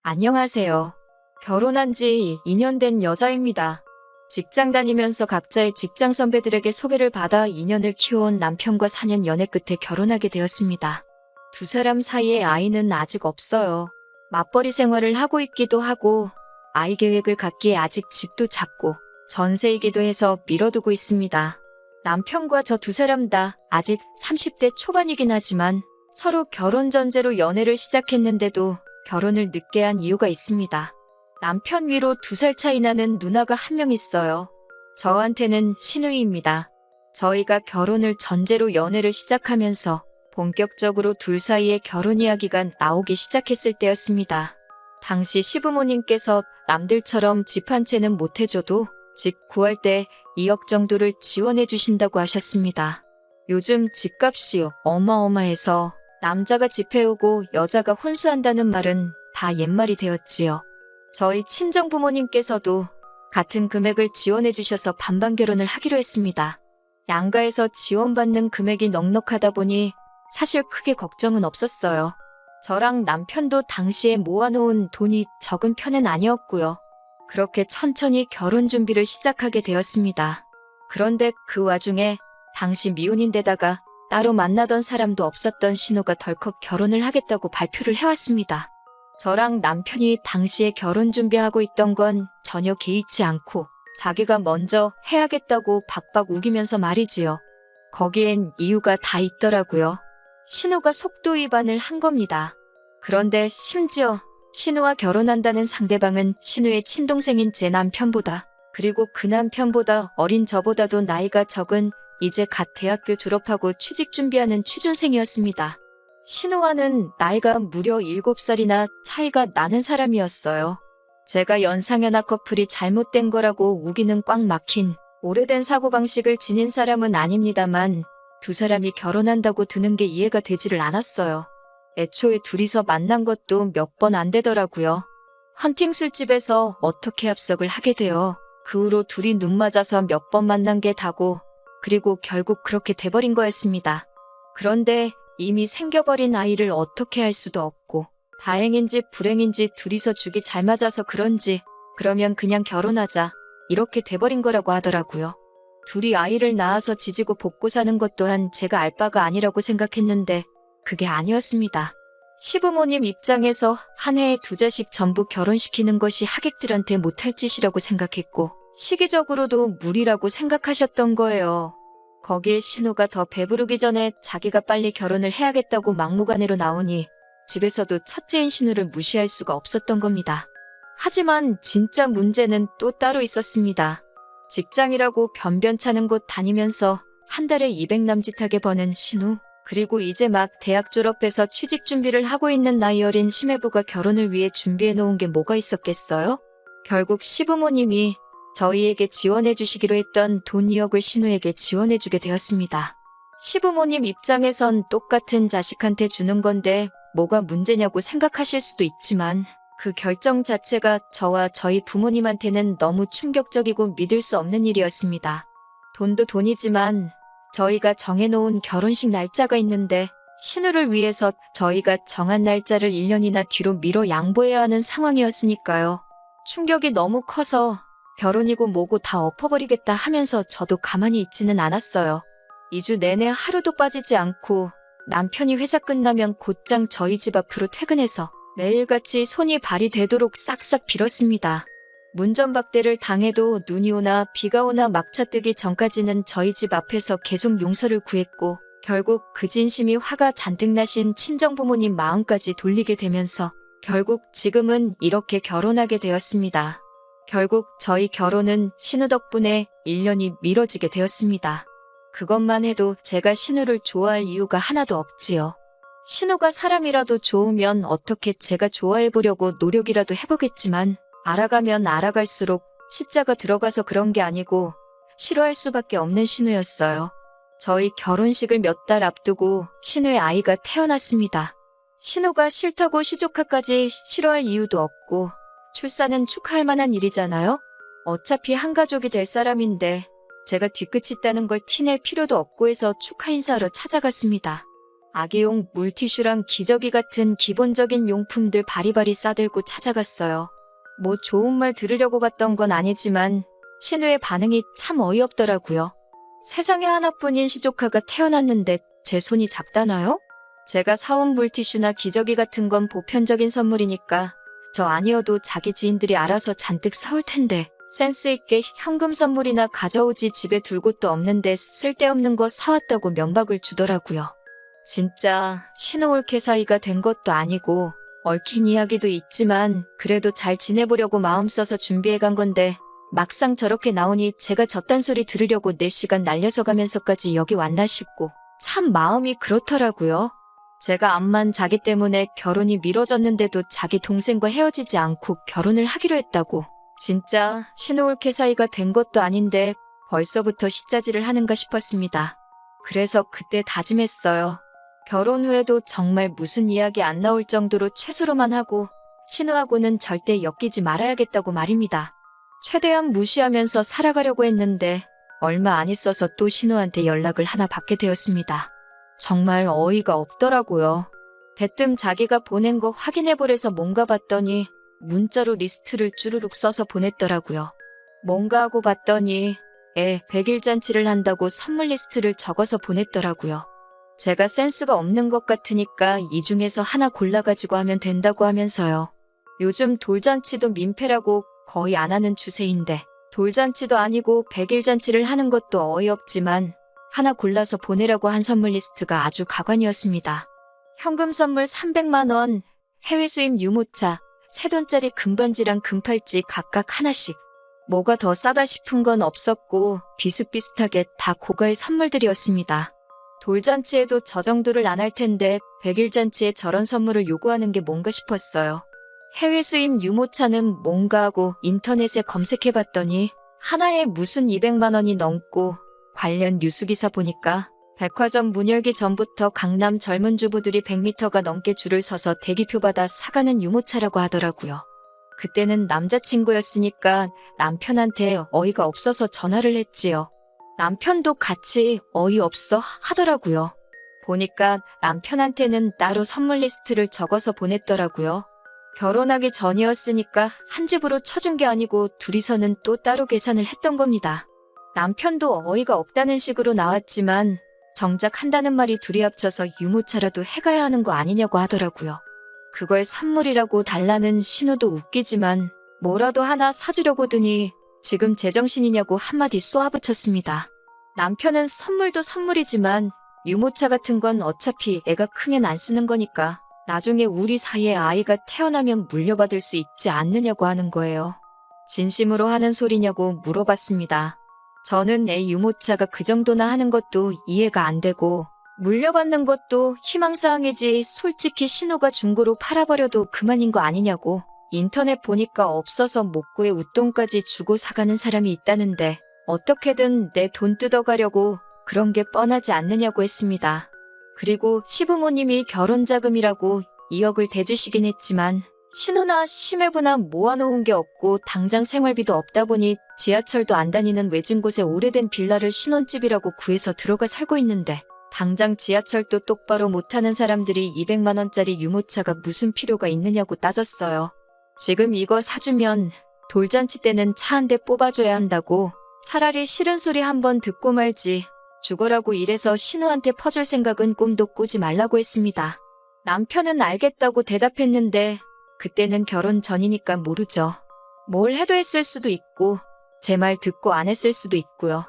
안녕하세요. 결혼한 지 2년 된 여자입니다. 직장 다니면서 각자의 직장 선배들에게 소개를 받아 2년을 키워온 남편과 4년 연애 끝에 결혼하게 되었습니다. 두 사람 사이에 아이는 아직 없어요. 맞벌이 생활을 하고 있기도 하고 아이 계획을 갖기에 아직 집도 작고 전세이기도 해서 미뤄두고 있습니다. 남편과 저 두 사람 다 아직 30대 초반이긴 하지만 서로 결혼 전제로 연애를 시작했는데도 결혼을 늦게 한 이유가 있습니다. 남편 위로 2살 차이 나는 누나가 한 명 있어요. 저한테는 시누이입니다. 저희가 결혼을 전제로 연애를 시작하면서 본격적으로 둘 사이에 결혼 이야기가 나오기 시작했을 때였습니다. 당시 시부모님께서 남들처럼 집 한 채는 못 해줘도 집 구할 때 2억 정도를 지원해 주신다고 하셨습니다. 요즘 집값이 어마어마해서 남자가 집 해오고 여자가 혼수한다는 말은 다 옛말이 되었지요. 저희 친정부모님께서도 같은 금액을 지원해 주셔서 반반 결혼을 하기로 했습니다. 양가에서 지원받는 금액이 넉넉하다 보니 사실 크게 걱정은 없었어요. 저랑 남편도 당시에 모아놓은 돈이 적은 편은 아니었고요. 그렇게 천천히 결혼 준비를 시작하게 되었습니다. 그런데 그 와중에 당시 미혼인데다가 따로 만나던 사람도 없었던 신우가 덜컥 결혼을 하겠다고 발표를 해왔습니다. 저랑 남편이 당시에 결혼 준비하고 있던 건 전혀 개의치 않고 자기가 먼저 해야겠다고 박박 우기면서 말이지요. 거기엔 이유가 다 있더라고요. 신우가 속도 위반을 한 겁니다. 그런데 심지어 신우와 결혼한다는 상대방은 신우의 친동생인 제 남편보다 그리고 그 남편보다 어린 저보다도 나이가 적은 이제 갓 대학교 졸업하고 취직 준비하는 취준생이었습니다. 신우와는 나이가 무려 7살이나 차이가 나는 사람이었어요. 제가 연상연하 커플이 잘못된 거라고 우기는 꽉 막힌 오래된 사고방식을 지닌 사람은 아닙니다만 두 사람이 결혼한다고 드는 게 이해가 되지를 않았어요. 애초에 둘이서 만난 것도 몇 번 안 되더라고요. 헌팅 술집에서 어떻게 합석을 하게 되어 그 후로 둘이 눈 맞아서 몇 번 만난 게 다고 그리고 결국 그렇게 돼버린 거였습니다. 그런데 이미 생겨버린 아이를 어떻게 할 수도 없고 다행인지 불행인지 둘이서 죽이 잘 맞아서 그런지 그러면 그냥 결혼하자 이렇게 돼버린 거라고 하더라고요. 둘이 아이를 낳아서 지지고 볶고 사는 것 또한 제가 알 바가 아니라고 생각했는데 그게 아니었습니다. 시부모님 입장에서 한 해에 2자식 전부 결혼시키는 것이 하객들한테 못할 짓이라고 생각했고 시기적으로도 무리라고 생각하셨던 거예요. 거기에 신우가 더 배부르기 전에 자기가 빨리 결혼을 해야겠다고 막무가내로 나오니 집에서도 첫째인 신우를 무시할 수가 없었던 겁니다. 하지만 진짜 문제는 또 따로 있었습니다. 직장이라고 변변찮은 곳 다니면서 한 달에 200 남짓하게 버는 신우, 그리고 이제 막 대학 졸업해서 취직 준비를 하고 있는 나이 어린 시매부가 결혼을 위해 준비해 놓은 게 뭐가 있었겠어요? 결국 시부모님이 저희에게 지원해 주시기로 했던 돈 2억을 신우에게 지원해 주게 되었습니다. 시부모님 입장에선 똑같은 자식한테 주는 건데 뭐가 문제냐고 생각하실 수도 있지만 그 결정 자체가 저와 저희 부모님한테는 너무 충격적이고 믿을 수 없는 일이었습니다. 돈도 돈이지만 저희가 정해놓은 결혼식 날짜가 있는데 신우를 위해서 저희가 정한 날짜를 1년이나 뒤로 미뤄 양보해야 하는 상황이었으니까요. 충격이 너무 커서 결혼이고 뭐고 다 엎어버리겠다 하면서 저도 가만히 있지는 않았어요. 2주 내내 하루도 빠지지 않고 남편이 회사 끝나면 곧장 저희 집 앞으로 퇴근해서 매일같이 손이 발이 되도록 싹싹 빌었습니다. 문전박대를 당해도 눈이 오나 비가 오나 막차 뜨기 전까지는 저희 집 앞에서 계속 용서를 구했고 결국 그 진심이 화가 잔뜩 나신 친정부모님 마음까지 돌리게 되면서 결국 지금은 이렇게 결혼하게 되었습니다. 결국 저희 결혼은 신우 덕분에 1년이 미뤄지게 되었습니다. 그것만 해도 제가 신우를 좋아할 이유가 하나도 없지요. 신우가 사람이라도 좋으면 어떻게 제가 좋아해보려고 노력이라도 해보겠지만 알아가면 알아갈수록 시자가 들어가서 그런 게 아니고 싫어할 수밖에 없는 신우였어요. 저희 결혼식을 몇 달 앞두고 신우의 아이가 태어났습니다. 신우가 싫다고 시조카까지 싫어할 이유도 없고 출산은 축하할 만한 일이잖아요. 어차피 한 가족이 될 사람인데 제가 뒤끝이 있다는 걸 티낼 필요도 없고 해서 축하 인사하러 찾아갔습니다. 아기용 물티슈랑 기저귀 같은 기본적인 용품들 바리바리 싸들고 찾아갔어요. 뭐 좋은 말 들으려고 갔던 건 아니지만 신우의 반응이 참 어이없더라고요. 세상에 하나뿐인 시조카가 태어났는데 제 손이 작다나요? 제가 사온 물티슈나 기저귀 같은 건 보편적인 선물이니까 저 아니어도 자기 지인들이 알아서 잔뜩 사올 텐데 센스 있게 현금 선물이나 가져오지 집에 둘 곳도 없는데 쓸데없는 거 사왔다고 면박을 주더라고요. 진짜 신호올케 사이가 된 것도 아니고 얽힌 이야기도 있지만 그래도 잘 지내보려고 마음 써서 준비해 간 건데 막상 저렇게 나오니 제가 저딴 소리 들으려고 4시간 날려서 가면서까지 여기 왔나 싶고 참 마음이 그렇더라고요. 제가 암만 자기 때문에 결혼이 미뤄졌는데도 자기 동생과 헤어지지 않고 결혼을 하기로 했다고. 진짜 신호올케 사이가 된 것도 아닌데 벌써부터 시짜지를 하는가 싶었습니다. 그래서 그때 다짐했어요. 결혼 후에도 정말 무슨 이야기 안 나올 정도로 최소로만 하고 신우하고는 절대 엮이지 말아야겠다고 말입니다. 최대한 무시하면서 살아가려고 했는데 얼마 안 있어서 또 신우한테 연락을 하나 받게 되었습니다. 정말 어이가 없더라고요. 대뜸 자기가 보낸 거 확인해보래서 뭔가 봤더니 문자로 리스트를 쭈루룩 써서 보냈더라고요. 뭔가 하고 봤더니 100일 잔치를 한다고 선물 리스트를 적어서 보냈더라고요. 제가 센스가 없는 것 같으니까 이 중에서 하나 골라가지고 하면 된다고 하면서요. 요즘 돌잔치도 민폐라고 거의 안 하는 추세인데 돌잔치도 아니고 100일 잔치를 하는 것도 어이없지만 하나 골라서 보내라고 한 선물 리스트가 아주 가관이었습니다. 현금 선물 300만 원, 해외 수입 유모차, 새돈짜리 금반지랑 금팔찌 각각 하나씩. 뭐가 더 싸다 싶은 건 없었고 비슷비슷하게 다 고가의 선물들이었습니다. 돌잔치에도 저 정도를 안 할 텐데 100일 잔치에 저런 선물을 요구하는 게 뭔가 싶었어요. 해외 수입 유모차는 뭔가 하고 인터넷에 검색해봤더니 하나에 무슨 200만 원이 넘고 관련 뉴스기사 보니까 백화점 문 열기 전부터 강남 젊은 주부들이 100m가 넘게 줄을 서서 대기표 받아 사가는 유모차라고 하더라고요. 그때는 남자친구였으니까 남편한테 어이가 없어서 전화를 했지요. 남편도 같이 어이없어 하더라고요. 보니까 남편한테는 따로 선물 리스트를 적어서 보냈더라고요. 결혼하기 전이었으니까 한 집으로 쳐준 게 아니고 둘이서는 또 따로 계산을 했던 겁니다. 남편도 어이가 없다는 식으로 나왔지만 정작 한다는 말이 둘이 합쳐서 유모차라도 해가야 하는 거 아니냐고 하더라고요. 그걸 선물이라고 달라는 신호도 웃기지만 뭐라도 하나 사주려고 드니 지금 제정신이냐고 한마디 쏘아붙였습니다. 남편은 선물도 선물이지만 유모차 같은 건 어차피 애가 크면 안 쓰는 거니까 나중에 우리 사이에 아이가 태어나면 물려받을 수 있지 않느냐고 하는 거예요. 진심으로 하는 소리냐고 물어봤습니다. 저는 애 유모차가 그 정도나 하는 것도 이해가 안 되고 물려받는 것도 희망사항이지 솔직히 신우가 중고로 팔아버려도 그만인 거 아니냐고. 인터넷 보니까 없어서 못 구해 웃돈까지 주고 사가는 사람이 있다는데 어떻게든 내 돈 뜯어가려고 그런 게 뻔하지 않느냐고 했습니다. 그리고 시부모님이 결혼자금이라고 2억을 대주시긴 했지만 신우나 시매부나 모아놓은 게 없고 당장 생활비도 없다 보니 지하철도 안 다니는 외진 곳에 오래된 빌라를 신혼집이라고 구해서 들어가 살고 있는데 당장 지하철도 똑바로 못하는 사람들이 200만 원짜리 유모차가 무슨 필요가 있느냐고 따졌어요. 지금 이거 사주면 돌잔치 때는 차 한 대 뽑아줘야 한다고. 차라리 싫은 소리 한번 듣고 말지. 죽어라고 이래서 신우한테 퍼줄 생각은 꿈도 꾸지 말라고 했습니다. 남편은 알겠다고 대답했는데 그때는 결혼 전이니까 모르죠. 뭘 해도 했을 수도 있고 제 말 듣고 안 했을 수도 있고요.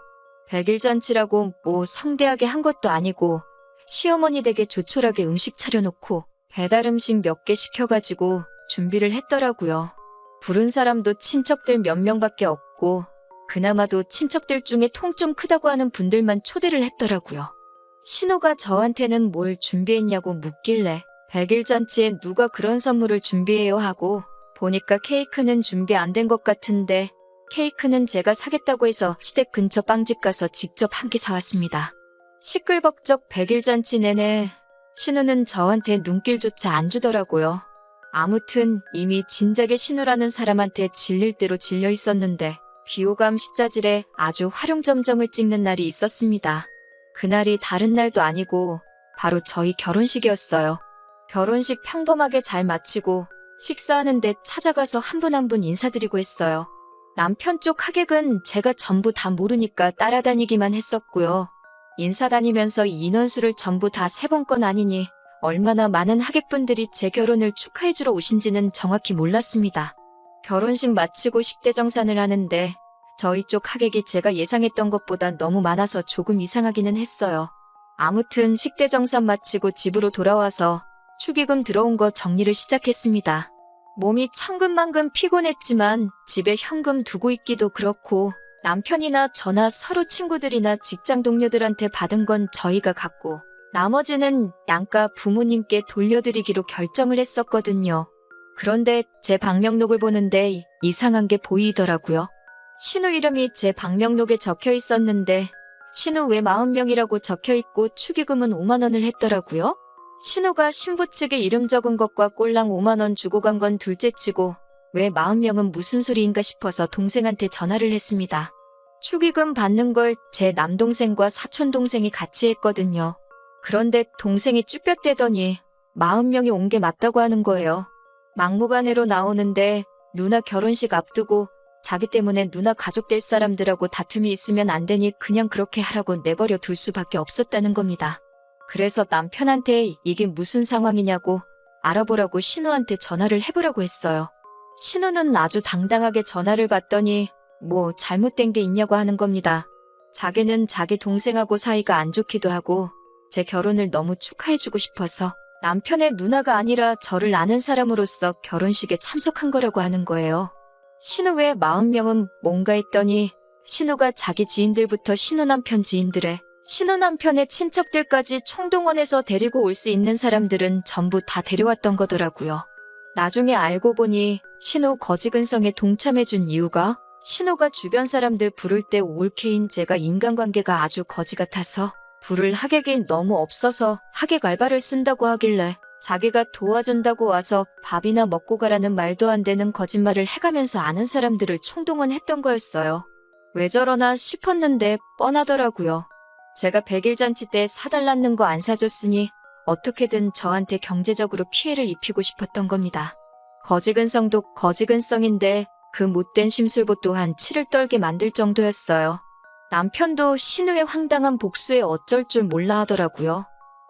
100일 잔치라고 뭐 성대하게 한 것도 아니고 시어머니 댁에 조촐하게 음식 차려놓고 배달 음식 몇 개 시켜가지고 준비를 했더라고요. 부른 사람도 친척들 몇 명밖에 없고 그나마도 친척들 중에 통 좀 크다고 하는 분들만 초대를 했더라고요. 신우가 저한테는 뭘 준비했냐고 묻길래 100일 잔치에 누가 그런 선물을 준비해요 하고 보니까 케이크는 준비 안 된 것 같은데 케이크는 제가 사겠다고 해서 시댁 근처 빵집 가서 직접 한 개 사왔습니다. 시끌벅적 100일 잔치 내내 신우는 저한테 눈길조차 안 주더라고요. 아무튼 이미 진작에 신우라는 사람한테 질릴 대로 질려 있었는데 비호감 시짜질에 아주 활용점정을 찍는 날이 있었습니다. 그날이 다른 날도 아니고 바로 저희 결혼식이었어요. 결혼식 평범하게 잘 마치고 식사하는데 찾아가서 한 분 한 분 인사드리고 했어요. 남편 쪽 하객은 제가 전부 다 모르니까 따라다니기만 했었고요. 인사 다니면서 인원수를 전부 다 세본 건 아니니 얼마나 많은 하객분들이 제 결혼을 축하해주러 오신지는 정확히 몰랐습니다. 결혼식 마치고 식대정산을 하는데 저희 쪽 하객이 제가 예상했던 것보다 너무 많아서 조금 이상하기는 했어요. 아무튼 식대정산 마치고 집으로 돌아와서 축의금 들어온 거 정리를 시작했습니다. 몸이 천근만근 피곤했지만 집에 현금 두고 있기도 그렇고 남편이나 저나 서로 친구들이나 직장 동료들한테 받은 건 저희가 갖고 나머지는 양가 부모님께 돌려드리기로 결정을 했었거든요. 그런데 제 방명록을 보는데 이상한 게 보이더라고요. 신우 이름이 제 방명록에 적혀 있었는데 신우 외 40명이라고 적혀 있고 축의금은 5만 원을 했더라고요. 신우가 신부 측에 이름 적은 것과 꼴랑 5만 원 주고 간 건 둘째치고 왜 40명은 무슨 소리인가 싶어서 동생한테 전화를 했습니다. 축의금 받는 걸 제 남동생과 사촌동생이 같이 했거든요. 그런데 동생이 쭈뼛대더니 40명이 온 게 맞다고 하는 거예요. 막무가내로 나오는데 누나 결혼식 앞두고 자기 때문에 누나 가족 될 사람들하고 다툼이 있으면 안 되니 그냥 그렇게 하라고 내버려 둘 수밖에 없었다는 겁니다. 그래서 남편한테 이게 무슨 상황이냐고 알아보라고 신우한테 전화를 해보라고 했어요. 신우는 아주 당당하게 전화를 받더니 뭐 잘못된 게 있냐고 하는 겁니다. 자기는 자기 동생하고 사이가 안 좋기도 하고 제 결혼을 너무 축하해주고 싶어서 남편의 누나가 아니라 저를 아는 사람으로서 결혼식에 참석한 거라고 하는 거예요. 신우 외 40명은 뭔가 했더니 신우가 자기 지인들부터 신우 남편 지인들에 신우 남편의 친척들까지 총동원해서 데리고 올 수 있는 사람들은 전부 다 데려왔던 거더라고요. 나중에 알고 보니 신우 거지근성에 동참해준 이유가 신우가 주변 사람들 부를 때 올케인 제가 인간관계가 아주 거지 같아서 부를 하객이 너무 없어서 하객 알바를 쓴다고 하길래 자기가 도와준다고 와서 밥이나 먹고 가라는 말도 안 되는 거짓말을 해가면서 아는 사람들을 총동원했던 거였어요. 왜 저러나 싶었는데 뻔하더라고요. 제가 100일 잔치 때 사달라는 거 안 사줬으니 어떻게든 저한테 경제적으로 피해를 입히고 싶었던 겁니다. 거지근성도 거지근성인데 그 못된 심술보 또한 치를 떨게 만들 정도였어요. 남편도 신우의 황당한 복수에 어쩔 줄 몰라 하더라고요.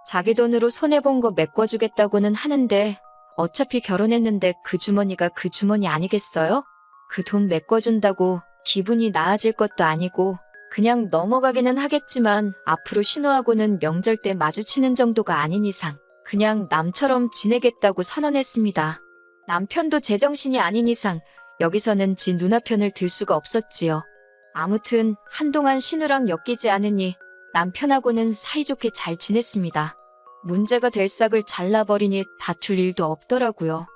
자기 돈으로 손해본 거 메꿔주겠다고는 하는데 어차피 결혼했는데 그 주머니가 그 주머니 아니겠어요? 그 돈 메꿔준다고 기분이 나아질 것도 아니고 그냥 넘어가기는 하겠지만 앞으로 신우하고는 명절 때 마주치는 정도가 아닌 이상 그냥 남처럼 지내겠다고 선언했습니다. 남편도 제정신이 아닌 이상 여기서는 지 누나 편을 들 수가 없었지요. 아무튼 한동안 신우랑 엮이지 않으니 남편하고는 사이좋게 잘 지냈습니다. 문제가 될 싹을 잘라버리니 다툴 일도 없더라고요.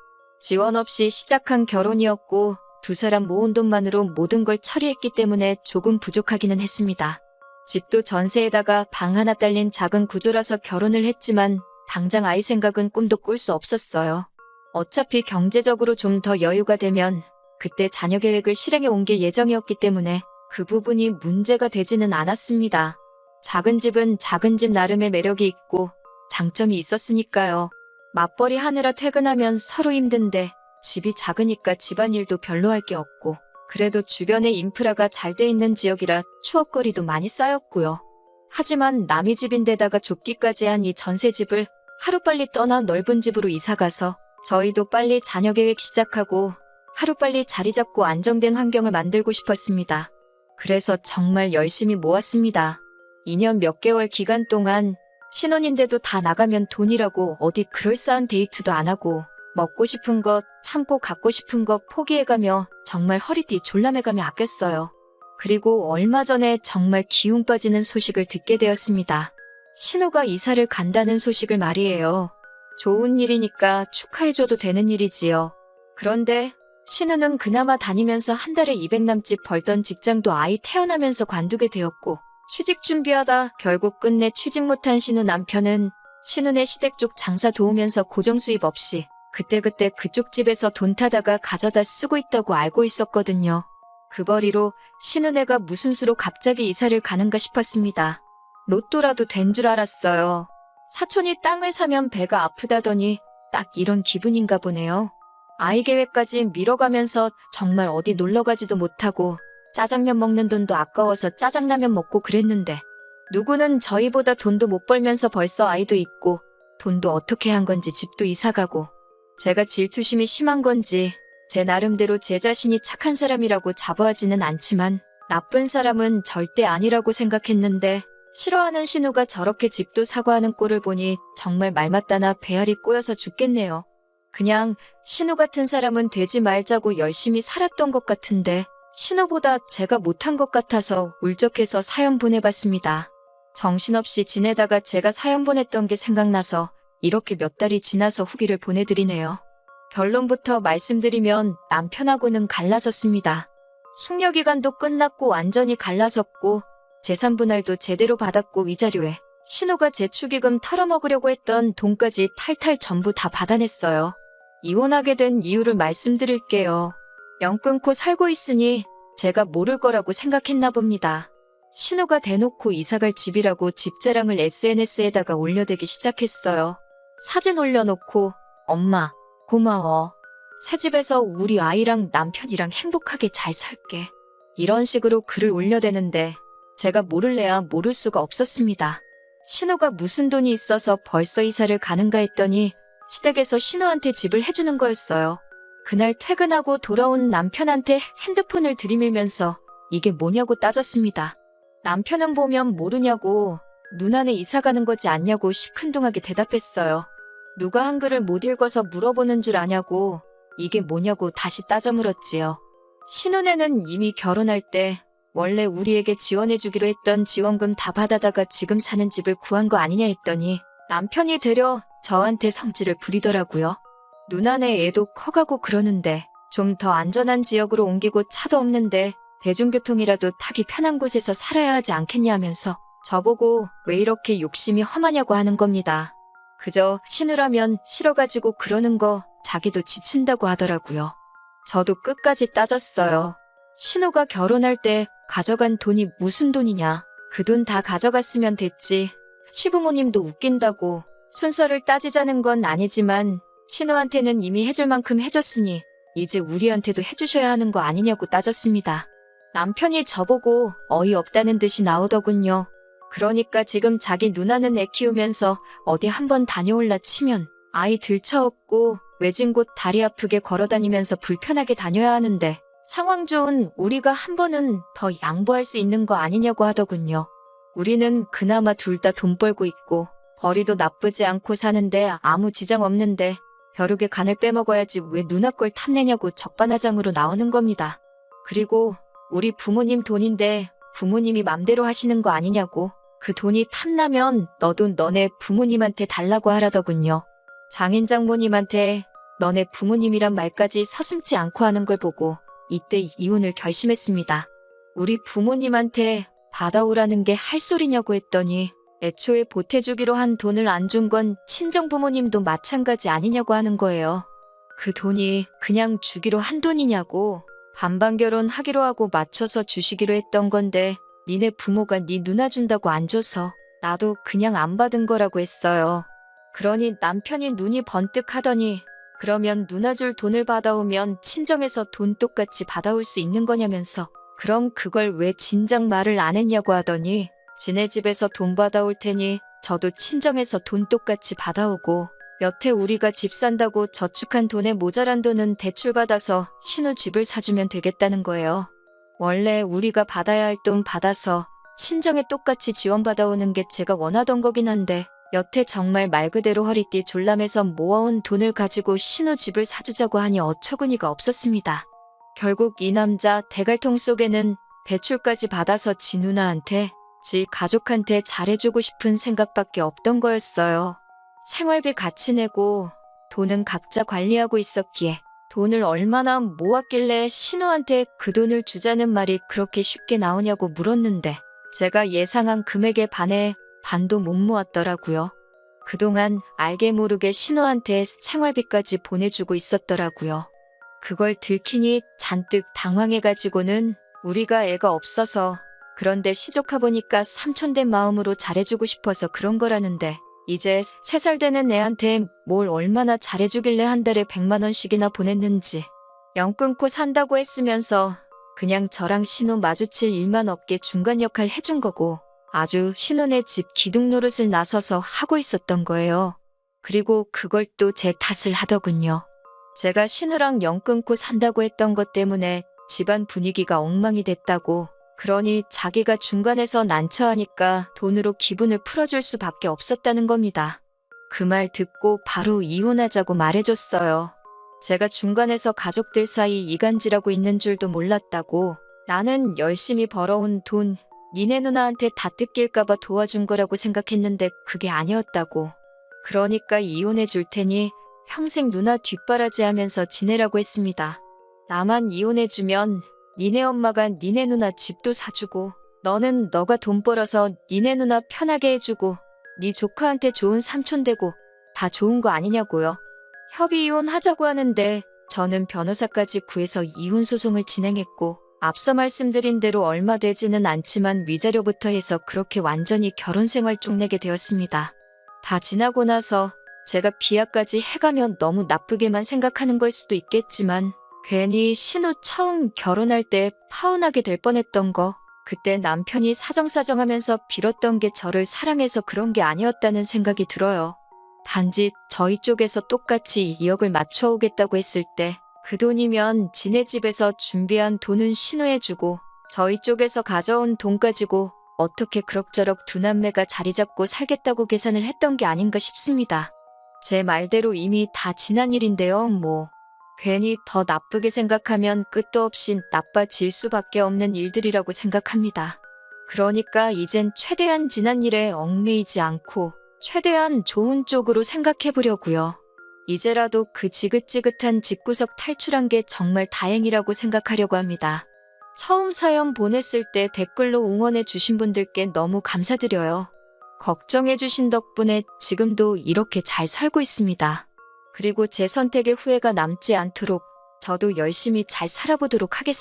지원 없이 시작한 결혼이었고 두 사람 모은 돈만으로 모든 걸 처리했기 때문에 조금 부족하기는 했습니다. 집도 전세에다가 방 하나 딸린 작은 구조라서 결혼을 했지만 당장 아이 생각은 꿈도 꿀 수 없었어요. 어차피 경제적으로 좀 더 여유가 되면 그때 자녀 계획을 실행에 옮길 예정이었기 때문에 그 부분이 문제가 되지는 않았습니다. 작은 집은 작은 집 나름의 매력이 있고 장점이 있었으니까요. 맞벌이 하느라 퇴근하면 서로 힘든데 집이 작으니까 집안일도 별로 할 게 없고 그래도 주변에 인프라가 잘 돼 있는 지역이라 추억거리도 많이 쌓였고요. 하지만 남의 집인데다가 좁기까지 한 이 전세집을 하루빨리 떠나 넓은 집으로 이사가서 저희도 빨리 자녀 계획 시작하고 하루빨리 자리 잡고 안정된 환경을 만들고 싶었습니다. 그래서 정말 열심히 모았습니다. 2년 몇 개월 기간 동안 신혼인데도 다 나가면 돈이라고 어디 그럴싸한 데이트도 안 하고 먹고 싶은 것 참고 갖고 싶은 것 포기해가며 정말 허리띠 졸라매가며 아꼈어요. 그리고 얼마 전에 정말 기운 빠지는 소식을 듣게 되었습니다. 신우가 이사를 간다는 소식을 말이에요. 좋은 일이니까 축하해줘도 되는 일이지요. 그런데 신우는 그나마 다니면서 한 달에 200 남짓 벌던 직장도 아이 태어나면서 관두게 되었고 취직 준비하다 결국 끝내 취직 못한 신우 남편은 신우네 시댁 쪽 장사 도우면서 고정 수입 없이 그때그때 그쪽 집에서 돈 타다가 가져다 쓰고 있다고 알고 있었거든요. 그 벌이로 신우네가 무슨 수로 갑자기 이사를 가는가 싶었습니다. 로또라도 된 줄 알았어요. 사촌이 땅을 사면 배가 아프다더니 딱 이런 기분인가 보네요. 아이 계획까지 미뤄가면서 정말 어디 놀러가지도 못하고 짜장면 먹는 돈도 아까워서 짜장라면 먹고 그랬는데 누구는 저희보다 돈도 못 벌면서 벌써 아이도 있고 돈도 어떻게 한 건지 집도 이사가고 제가 질투심이 심한 건지 제 나름대로 제 자신이 착한 사람이라고 자부하지는 않지만 나쁜 사람은 절대 아니라고 생각했는데 싫어하는 신우가 저렇게 집도 사고 하는 꼴을 보니 정말 말 맞다나 배알이 꼬여서 죽겠네요. 그냥 신우 같은 사람은 되지 말자고 열심히 살았던 것 같은데 신우보다 제가 못한 것 같아서 울적해서 사연 보내봤습니다. 정신없이 지내다가 제가 사연 보냈던 게 생각나서 이렇게 몇 달이 지나서 후기를 보내드리네요. 결론부터 말씀드리면 남편하고는 갈라섰습니다. 숙려기간도 끝났고 완전히 갈라섰고 재산분할도 제대로 받았고 위자료에 신우가 제 축의금 털어먹으려고 했던 돈까지 탈탈 전부 다 받아냈어요. 이혼하게 된 이유를 말씀드릴게요. 영 끊고 살고 있으니 제가 모를 거라고 생각했나 봅니다. 신우가 대놓고 이사갈 집이라고 집 자랑을 SNS에다가 올려대기 시작했어요. 사진 올려놓고 엄마 고마워. 새 집에서 우리 아이랑 남편이랑 행복하게 잘 살게. 이런 식으로 글을 올려대는데 제가 모를래야 모를 수가 없었습니다. 신우가 무슨 돈이 있어서 벌써 이사를 가는가 했더니 시댁에서 신우한테 집을 해주는 거였어요. 그날 퇴근하고 돌아온 남편한테 핸드폰을 들이밀면서 이게 뭐냐고 따졌습니다. 남편은 보면 모르냐고 누나네 이사 가는 거지 않냐고 시큰둥하게 대답했어요. 누가 한글을 못 읽어서 물어보는 줄 아냐고 이게 뭐냐고 다시 따져 물었지요. 신우네는 이미 결혼할 때 원래 우리에게 지원해주기로 했던 지원금 다 받아다가 지금 사는 집을 구한 거 아니냐 했더니 남편이 되려 저한테 성질을 부리더라고요. 누나네 애도 커가고 그러는데 좀 더 안전한 지역으로 옮기고 차도 없는데 대중교통이라도 타기 편한 곳에서 살아야 하지 않겠냐면서 저보고 왜 이렇게 욕심이 험하냐고 하는 겁니다. 그저 신우라면 싫어가지고 그러는 거 자기도 지친다고 하더라고요. 저도 끝까지 따졌어요. 신우가 결혼할 때 가져간 돈이 무슨 돈이냐. 그 돈 다 가져갔으면 됐지. 시부모님도 웃긴다고 순서를 따지자는 건 아니지만 신우한테는 이미 해줄 만큼 해줬으니 이제 우리한테도 해주셔야 하는 거 아니냐고 따졌습니다. 남편이 저보고 어이없다는 듯이 나오더군요. 그러니까 지금 자기 누나는 애 키우면서 어디 한번 다녀올라 치면 아이 들쳐업고 외진 곳 다리 아프게 걸어다니면서 불편하게 다녀야 하는데 상황 좋은 우리가 한 번은 더 양보할 수 있는 거 아니냐고 하더군요. 우리는 그나마 둘 다 돈 벌고 있고 벌이도 나쁘지 않고 사는데 아무 지장 없는데 벼룩의 간을 빼먹어야지 왜 누나 걸 탐내냐고 적반하장으로 나오는 겁니다. 그리고 우리 부모님 돈인데 부모님이 맘대로 하시는 거 아니냐고 그 돈이 탐나면 너도 너네 부모님한테 달라고 하라더군요. 장인 장모님한테 너네 부모님이란 말까지 서슴지 않고 하는 걸 보고 이때 이혼을 결심했습니다. 우리 부모님한테 받아오라는 게 할 소리냐고 했더니 애초에 보태주기로 한 돈을 안 준 건 친정부모님도 마찬가지 아니냐고 하는 거예요. 그 돈이 그냥 주기로 한 돈이냐고 반반 결혼하기로 하고 맞춰서 주시기로 했던 건데 니네 부모가 니 누나 준다고 안 줘서 나도 그냥 안 받은 거라고 했어요. 그러니 남편이 눈이 번뜩 하더니 그러면 누나 줄 돈을 받아오면 친정에서 돈 똑같이 받아올 수 있는 거냐면서 그럼 그걸 왜 진작 말을 안 했냐고 하더니 지네 집에서 돈 받아올 테니 저도 친정에서 돈 똑같이 받아오고 여태 우리가 집 산다고 저축한 돈에 모자란 돈은 대출받아서 신우 집을 사주면 되겠다는 거예요. 원래 우리가 받아야 할 돈 받아서 친정에 똑같이 지원받아오는 게 제가 원하던 거긴 한데 여태 정말 말 그대로 허리띠 졸라매서 모아온 돈을 가지고 신우 집을 사주자고 하니 어처구니가 없었습니다. 결국 이 남자 대갈통 속에는 대출까지 받아서 지 누나한테 지 가족한테 잘해주고 싶은 생각밖에 없던 거였어요. 생활비 같이 내고 돈은 각자 관리하고 있었기에 돈을 얼마나 모았길래 신우한테 그 돈을 주자는 말이 그렇게 쉽게 나오냐고 물었는데 제가 예상한 금액에 반해 반도 못 모았더라고요. 그동안 알게 모르게 신우한테 생활비까지 보내주고 있었더라고요. 그걸 들키니 잔뜩 당황해가지고는 우리가 애가 없어서 그런데 시조카 보니까 삼촌된 마음으로 잘해주고 싶어서 그런 거라는데 이제 3살 되는 애한테 뭘 얼마나 잘해주길래 한 달에 100만 원씩이나 보냈는지. 영 끊고 산다고 했으면서 그냥 저랑 신우 마주칠 일만 없게 중간 역할 해준 거고 아주 신우네 집 기둥 노릇을 나서서 하고 있었던 거예요. 그리고 그걸 또 제 탓을 하더군요. 제가 신우랑 영 끊고 산다고 했던 것 때문에 집안 분위기가 엉망이 됐다고. 그러니 자기가 중간에서 난처하니까 돈으로 기분을 풀어줄 수밖에 없었다는 겁니다. 그 말 듣고 바로 이혼하자고 말해줬어요. 제가 중간에서 가족들 사이 이간질하고 있는 줄도 몰랐다고. 나는 열심히 벌어온 돈 니네 누나한테 다 뜯길까봐 도와준 거라고 생각했는데 그게 아니었다고. 그러니까 이혼해 줄 테니 평생 누나 뒷바라지하면서 지내라고 했습니다. 나만 이혼해주면 니네 엄마가 니네 누나 집도 사주고 너는 너가 돈 벌어서 니네 누나 편하게 해주고 니 조카한테 좋은 삼촌 되고 다 좋은 거 아니냐고요. 협의 이혼하자고 하는데 저는 변호사까지 구해서 이혼 소송을 진행했고 앞서 말씀드린 대로 얼마 되지는 않지만 위자료부터 해서 그렇게 완전히 결혼 생활 쪽내게 되었습니다. 다 지나고 나서 제가 비하까지 해가면 너무 나쁘게만 생각하는 걸 수도 있겠지만 괜히 신우 처음 결혼할 때 파혼하게 될 뻔했던 거 그때 남편이 사정사정하면서 빌었던 게 저를 사랑해서 그런 게 아니었다는 생각이 들어요. 단지 저희 쪽에서 똑같이 2억을 맞춰오겠다고 했을 때 그 돈이면 지네 집에서 준비한 돈은 신우해 주고 저희 쪽에서 가져온 돈 가지고 어떻게 그럭저럭 두 남매가 자리 잡고 살겠다고 계산을 했던 게 아닌가 싶습니다. 제 말대로 이미 다 지난 일인데요, 뭐. 괜히 더 나쁘게 생각하면 끝도 없이 나빠질 수밖에 없는 일들이라고 생각합니다. 그러니까 이젠 최대한 지난 일에 얽매이지 않고 최대한 좋은 쪽으로 생각해 보려고요. 이제라도 그 지긋지긋한 집구석 탈출한 게 정말 다행이라고 생각하려고 합니다. 처음 사연 보냈을 때 댓글로 응원해 주신 분들께 너무 감사드려요. 걱정해 주신 덕분에 지금도 이렇게 잘 살고 있습니다. 그리고 제 선택에 후회가 남지 않도록 저도 열심히 잘 살아보도록 하겠습니다.